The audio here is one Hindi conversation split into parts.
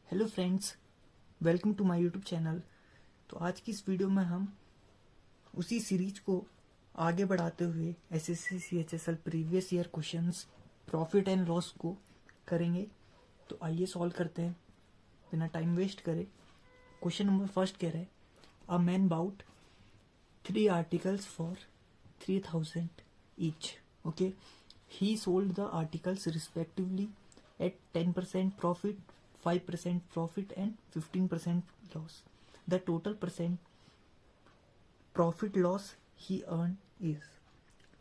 Hello friends, welcome to my YouTube channel. तो आज की इस वीडियो में हम उसी सीरीज को आगे बढ़ाते हुए SSC CHSL previous year questions profit and loss को करेंगे। तो आइए सॉल्व करते हैं बिना टाइम वेस्ट करे। क्वेश्चन नंबर फर्स्ट कह रहे हैं a man bought 3 articles for 3000 each. Okay, he sold the articles respectively at 10% profit, 5% profit and 15% loss. The total percent profit loss he earned is।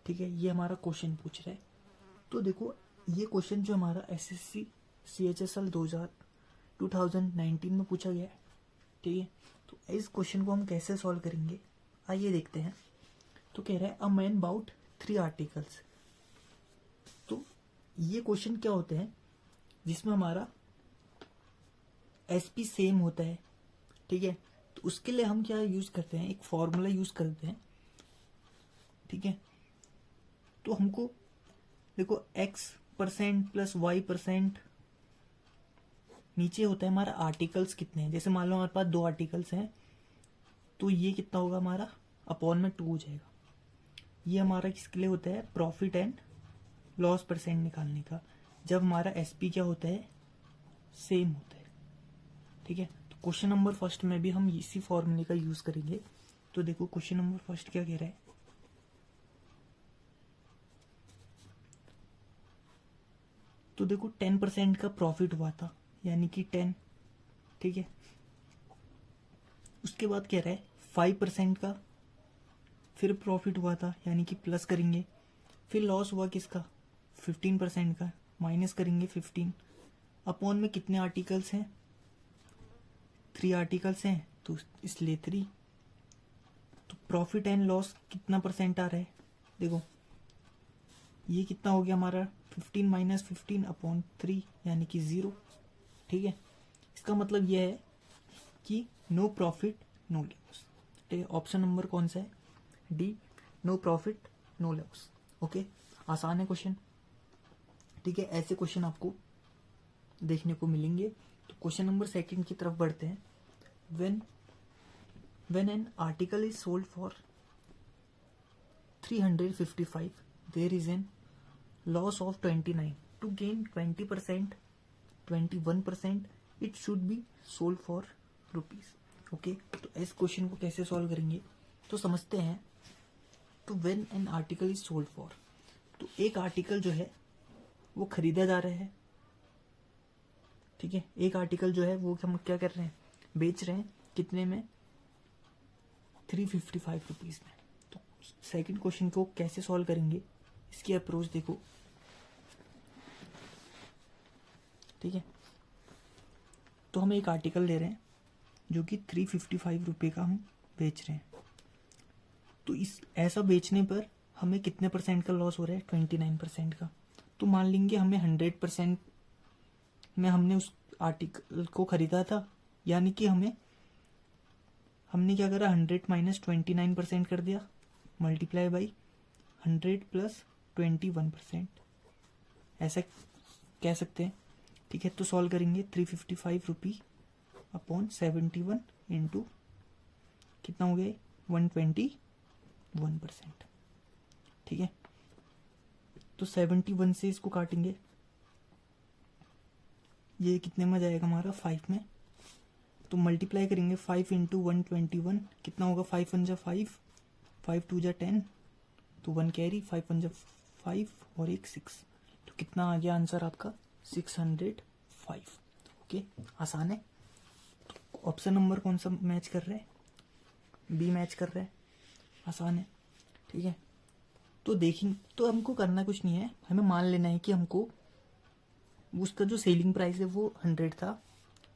ठीक है, ये हमारा क्वेश्चन पूछ रहा है। तो देखो, ये क्वेश्चन जो हमारा एसएससी सीएचएसएल 2019 में पूछा गया है। ठीक है, तो इस क्वेश्चन को हम कैसे सॉल्व करेंगे आइए देखते हैं। तो कह रहा है अ मैन बाउट 3 आर्टिकल्स। तो ये क्वेश्चन क्या होते हैं जिसमें हमारा एसपी सेम होता है। ठीक है, तो उसके लिए हम क्या यूज करते हैं, एक फॉर्मूला यूज करते हैं। ठीक है, तो हमको देखो x% प्लस y% नीचे होता है हमारा आर्टिकल्स कितने हैं। जैसे मान लो हमारे पास 2 आर्टिकल्स हैं, तो ये कितना होगा हमारा अपॉन में 2 हो जाएगा। ये हमारा किसके लिए होता है, प्रॉफिट एंड लॉस परसेंट निकालने का, जब हमारा एसपी क्या होता है, सेम होता है। ठीक है, तो क्वेश्चन नंबर फर्स्ट में भी हम इसी फॉर्मूले का यूज करेंगे। तो देखो क्वेश्चन नंबर फर्स्ट क्या कह रहा है, तो देखो 10% का प्रॉफिट हुआ था, यानी कि 10। ठीक है, उसके बाद कह रहा है 5% का फिर प्रॉफिट हुआ था, यानी कि प्लस करेंगे। फिर लॉस हुआ किसका, 15% का, माइनस करेंगे 15। अपॉन में कितने आर्टिकल्स हैं, 3 आर्टिकल्स हैं, तो इसलिए 3। तो प्रॉफिट एंड लॉस कितना परसेंट आ रहा है, देखो ये कितना हो गया हमारा 15 माइनस 15 अपॉन 3, यानी कि 0। ठीक है, इसका मतलब यह है कि नो प्रॉफिट नो लॉस। ठीक है, ऑप्शन नंबर कौन सा है, D, no profit no loss. Okay, आसान है क्वेश्चन। ठीक है, ऐसे क्वेश्चन आपको देखने को मिलेंगे। तो क्वेश्चन नंबर सेकंड की तरफ बढ़ते हैं। when an article is sold for 355, there is an loss of 29. To gain 20%, 21%, it should be sold for rupees. Okay, तो इस क्वेश्चन को कैसे सॉल्व करेंगे तो समझते हैं। तो when an article is sold for, तो एक आर्टिकल जो है वो खरीदा जा रहा है। ठीक है, एक आर्टिकल जो है वो हम क्या कर रहे हैं, बेच रहे हैं, कितने में, 355 रुपीज में। तो सेकंड क्वेश्चन को कैसे सॉल्व करेंगे, इसकी अप्रोच देखो। ठीक है, तो हम एक आर्टिकल ले रहे हैं जो कि 355 रुपये का हम बेच रहे हैं। तो इस ऐसा बेचने पर हमें कितने परसेंट का लॉस हो रहा है, 29% का। तो मान लेंगे हमें 100% में हमने उस आर्टिकल को खरीदा था, यानी कि हमने क्या करा, 100 माइनस 29% कर दिया, मल्टीप्लाई बाई 100 प्लस 21%, ऐसा कह सकते हैं। ठीक है, तो सॉल्व करेंगे 355 रुपी अपॉन 71 इंटू कितना हो गया, 121%। ठीक है, तो 71 से इसको काटेंगे, ये कितने में जाएगा हमारा, 5 में। तो मल्टीप्लाई करेंगे 5 इंटू 121, कितना होगा, 5 1 जा 5, 5 2 जा 10, तो 1 कैरी, 5 1 जा 5 और एक 6, तो कितना आ गया आंसर आपका, 605। ओके, आसान है। तो ऑप्शन नंबर कौन सा मैच कर रहा है, बी मैच कर रहा है, आसान है। ठीक है, तो देखेंगे, तो हमको करना कुछ नहीं है, हमें मान लेना है कि हमको उसका जो सेलिंग प्राइस है वो 100 था।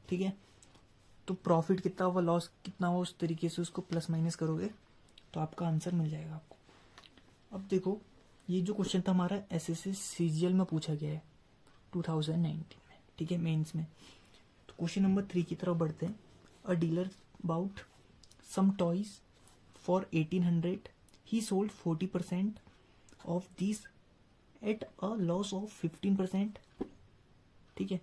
ठीक है, तो प्रॉफिट कितना हुआ, लॉस कितना हुआ, उस तरीके से उसको प्लस माइनस करोगे तो आपका आंसर मिल जाएगा आपको। अब देखो, ये जो क्वेश्चन था हमारा एसएससी सीजीएल में पूछा गया है 2019 में। ठीक है, मेंस में। तो क्वेश्चन नंबर 3 की तरफ बढ़ते हैं। A dealer bought some toys for 1800, he sold 40% of this at a loss of 15%। ठीक है,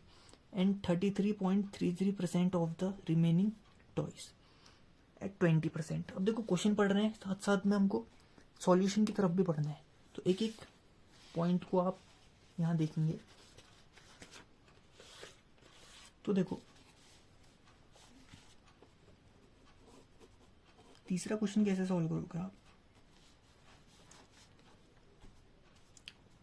and 33.33% of the remaining toys at 20%. अब देखो क्वेश्चन पढ़ रहे हैं, साथ साथ में हमको सॉल्यूशन की तरफ भी पढ़ना है, तो एक एक पॉइंट को आप यहाँ देखेंगे। तो देखो तीसरा क्वेश्चन कैसे सॉल्व करोगे आप।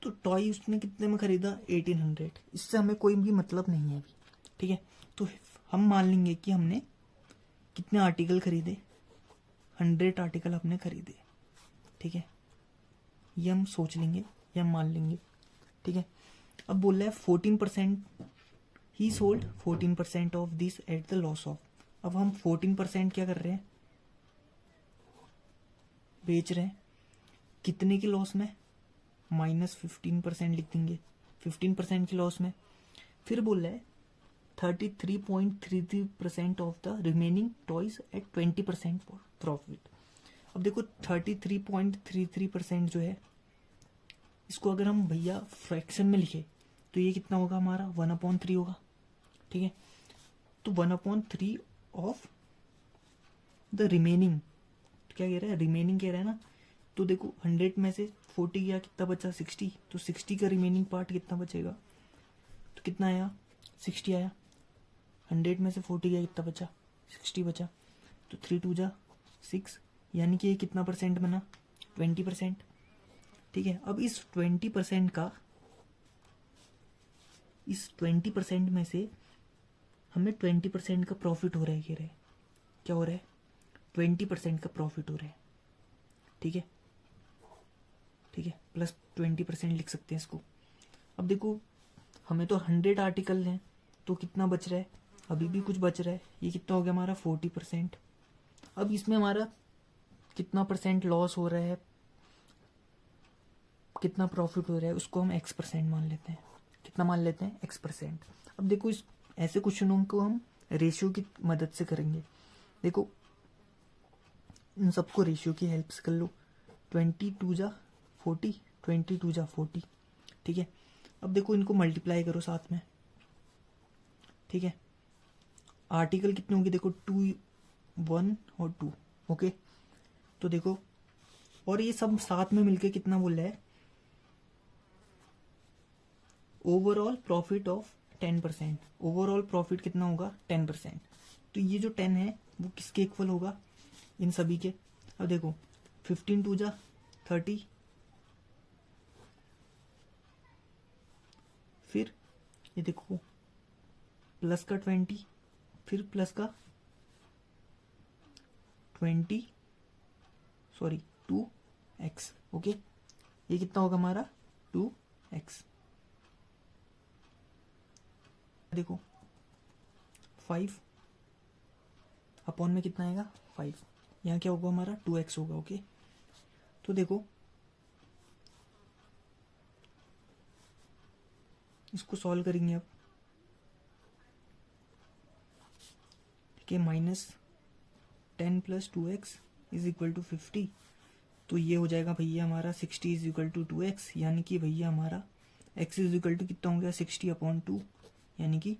तो टॉय उसने कितने में खरीदा, 1800। इससे हमें कोई भी मतलब नहीं है अभी, ठीक है। तो हम मान लेंगे कि हमने कितने आर्टिकल खरीदे, 100 आर्टिकल हमने खरीदे, ठीक है। ये हम सोच लेंगे, ये हम मान लेंगे, ठीक है। अब बोल रहा है 14% ही sold 14% of this at the loss of. अब हम 14% क्या कर रहे हैं, बेच रहे हैं, कितने की लॉस में, -15% लिख देंगे, 15% की लॉस में। फिर बोल रहा है 33.33% of the remaining toys at 20% profit. अब देखो 33.33% जो है, इसको अगर हम भैया फ्रैक्शन में लिखे तो ये कितना होगा हमारा, 1/3 होगा, ठीक है। तो 1/3 ऑफ द रिमेनिंग, क्या कह रहा है, रिमेनिंग कह रहा है ना। तो देखो 100 में से 40 गया, कितना बचा, 60। तो 60 का रिमेनिंग पार्ट कितना बचेगा, तो कितना आया, 60 आया। 100 में से 40 गया, कितना बचा, 60 बचा। तो 3 2 जा 6, यानी कि ये कितना परसेंट बना, 20%, ठीक है। अब इस 20% का, इस 20% में से हमें 20% का प्रॉफिट हो रहा है, कह रहे हैं क्या हो रहा है, 20% का प्रॉफिट हो रहा है, ठीक है, ठीक है। प्लस 20% लिख सकते हैं इसको। अब देखो हमें तो 100 आर्टिकल हैं, तो कितना बच रहा है, अभी भी कुछ बच रहा है, ये कितना हो गया हमारा 40%। अब इसमें हमारा कितना परसेंट लॉस हो रहा है, कितना प्रॉफिट हो रहा है, उसको हम x% मान लेते हैं। कितना मान लेते हैं, x%। अब देखो इस ऐसे क्वेश्चनों को हम रेशियो की मदद से करेंगे। देखो इन सबको रेशियो की हेल्प से कर लो, 20 2 जा 40, 20 2 जा 40, ठीक है। अब देखो इनको मल्टीप्लाई करो साथ में, ठीक है। आर्टिकल कितने होंगे, देखो 2 1 और 2, ओके। तो देखो और ये सब साथ में मिलके कितना बोल रहा है, overall profit of 10%। Overall profit कितना होगा, 10%। तो ये जो 10 है वो किसके इक्वल होगा, इन सभी के। अब देखो 15 2 जा 30, फिर ये देखो प्लस का 20, फिर प्लस का 20 सॉरी 2x, ओके। ये कितना होगा हमारा 2x। देखो 5 अपॉन में कितना आएगा 5, यहाँ क्या होगा हमारा 2x होगा, ओके। तो देखो इसको सॉल्व करेंगे अब, ठीक है। -10 + 2x इज इक्वल टू 50। तो ये हो जाएगा भैया हमारा 60 इज इक्वल टू 2x, यानी कि भैया हमारा x इज इक्वल टू कितना हो गया 60/2, यानी कि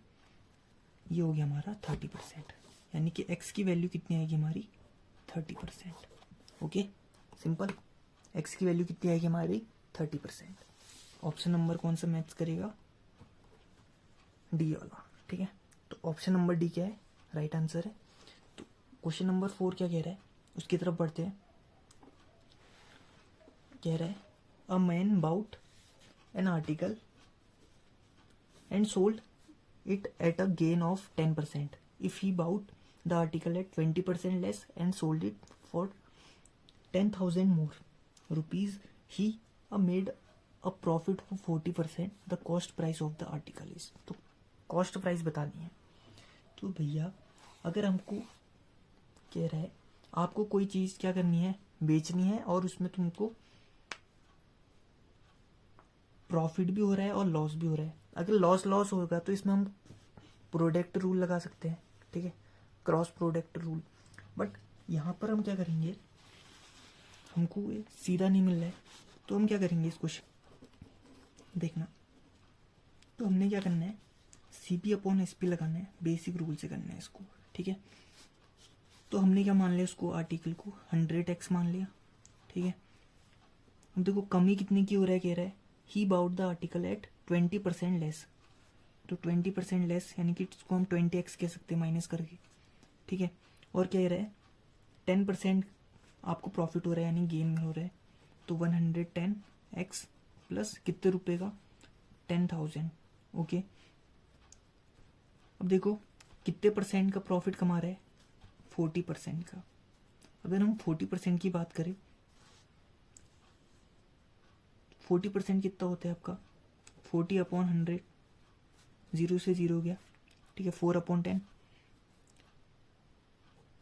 ये हो गया हमारा 30%, यानी कि x की वैल्यू कितनी आएगी हमारी 30%, ओके। सिंपल, x की वैल्यू कितनी आएगी हमारी 30%। ऑप्शन नंबर कौन सा मैच करेगा, डी वाला, ठीक है। तो ऑप्शन नंबर डी क्या है, राइट आंसर है। तो क्वेश्चन नंबर 4 क्या कह रहा है, उसकी तरफ बढ़ते हैं। कह रहा है a man bought an article and sold it at a gain of 10% if he bought the article at 20% less and sold it for 10,000 more rupees, he made a profit of 40%. The cost price of the article is, तो cost price बतानी है। तो भैया अगर हमको कह रहा है आपको कोई चीज़ क्या करनी है, बेचनी है, और उसमें तुमको प्रॉफिट भी हो रहा है और लॉस भी हो रहा है। अगर लॉस होगा तो इसमें हम प्रोडक्ट रूल लगा सकते हैं, ठीक है, क्रॉस प्रोडक्ट रूल। बट यहाँ पर हम क्या करेंगे, हमको ये सीधा नहीं मिल रहा है, तो हम क्या करेंगे, इस क्वेश्चन देखना। तो हमने क्या करना है, CP अपॉन SP लगाना है, बेसिक रूल से करना है इसको, ठीक है। तो हमने क्या मान लिया, उसको आर्टिकल को 100x मान लिया, ठीक है। अब देखो कमी कितने की हो रहा है, कह रहा है he about the article at 20% less, तो 20% लेस यानी कि इसको हम 20x कह सकते हैं माइनस करके, ठीक है। और क्या कह रहा है 10% आपको प्रॉफिट हो रहा है यानी गेन हो रहा है, तो 110x प्लस कितने रुपए का 10,000, ओके। अब देखो कितने परसेंट का प्रॉफिट कमा रहा है, 40% का। अगर हम 40% की बात करें, 40% कितना होता है आपका 40 अपॉन 100, 0 से 0 गया, ठीक है। 4/10,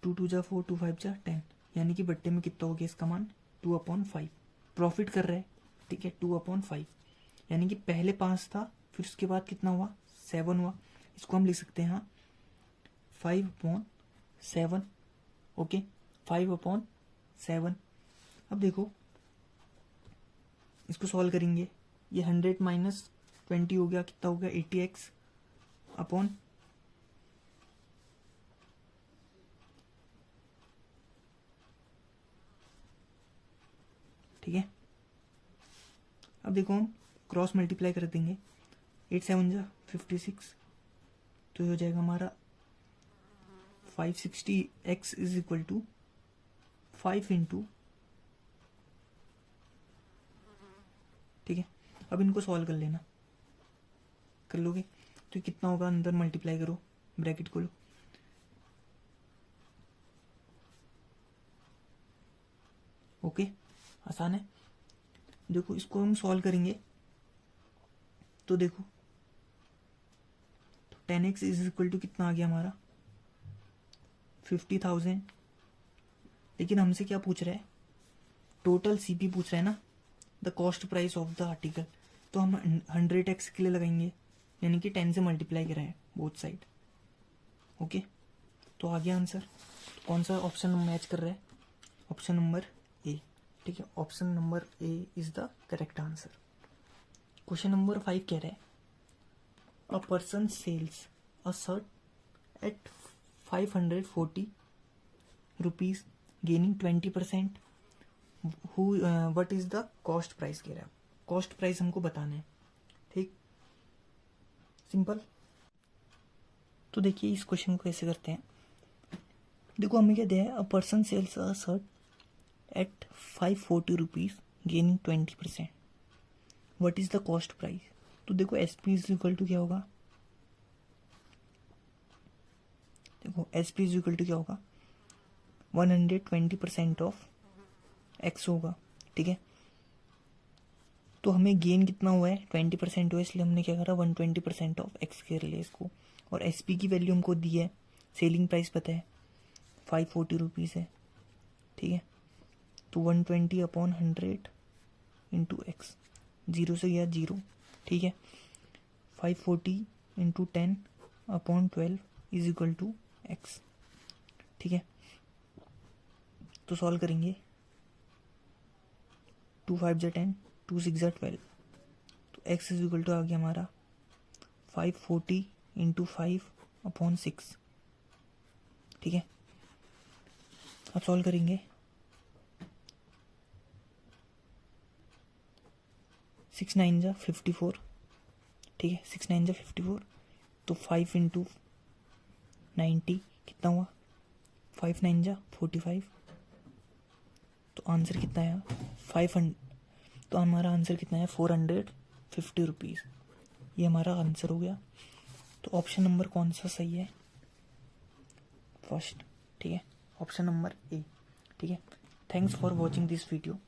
2 2 जा 4, 2 5 जा 10, यानी कि बट्टे में कितना हो गया इसका मान 2/5 प्रॉफिट कर रहा है, ठीक है। 2/5 यानी कि पहले 5 था, फिर उसके बाद कितना हुआ 7 हुआ, इसको हम लिख सकते हैं 5/7, ओके 5/7। अब देखो इसको सॉल्व करेंगे, ये 100 माइनस 20 हो गया, कितना हो गया 80x अपॉन ठीक है। अब देखो हम क्रॉस मल्टीप्लाई कर देंगे, 8 7 जा 56, तो ये हो जाएगा हमारा 560x is equal to 5 into, ठीक है। अब इनको सॉल्व कर लेना, कर लोगे तो कितना होगा, अंदर मल्टीप्लाई करो, ब्रैकेट खोलो, ओके आसान है। देखो इसको हम सॉल्व करेंगे तो देखो 10x इज इक्वल टू कितना आ गया हमारा 50,000, लेकिन हमसे क्या पूछ रहा है, टोटल CP पूछ रहा है ना, the cost price of the article, तो हम 100x के लिए लगाएंगे, यानी कि 10 से मल्टीप्लाई कराएं बोथ साइड, ओके। तो आ गया आंसर, तो कौन सा ऑप्शन मैच कर रहा है, ऑप्शन नंबर ए, ठीक है। Option number A is the correct answer. Question number 5 कह रहा है a person sells a shirt at 540 rupees gaining 20%, what is the cost price, कह रहा है कॉस्ट प्राइस हमको बताना है, ठीक सिंपल। तो देखिए इस क्वेश्चन को कैसे करते हैं, देखो हमें क्या दिया है, a person sells a shirt at 540 rupees gaining 20%, what is the cost price. तो देखो SP इज इक्वल टू क्या होगा, देखो SP इज इक्वल टू क्या होगा 120% ऑफ x होगा, ठीक है। तो हमें गेन कितना हुआ है 20% हुआ, इसलिए हमने क्या करा 120% ऑफ x कर लिया इसको, और SP की वैल्यू हमको दी है, सेलिंग प्राइस पता है 540 रुपीज़ है, ठीक है। तो 120/100 इंटू एक्स, 0 से गया 0, ठीक है। 540 into 10/12 is equal to X, ठीक है। तो सॉल्व करेंगे, 2 5 जा 10, 2 6 जा 12, तो x इज इक्वल टू आ गया हमारा 540 इंटू 5/6, ठीक है। अब सॉल्व करेंगे, 6 9 जा 54, ठीक है। 6 9 जा 54, तो 5 इंटू 90 कितना हुआ, 5 9 जा 45, तो आंसर कितना आया 500, तो हमारा आंसर कितना है 450 रुपीज़, ये हमारा आंसर हो गया। तो ऑप्शन नंबर कौन सा सही है, फर्स्ट, ठीक है, ऑप्शन नंबर ए, ठीक है। Thanks for watching this video.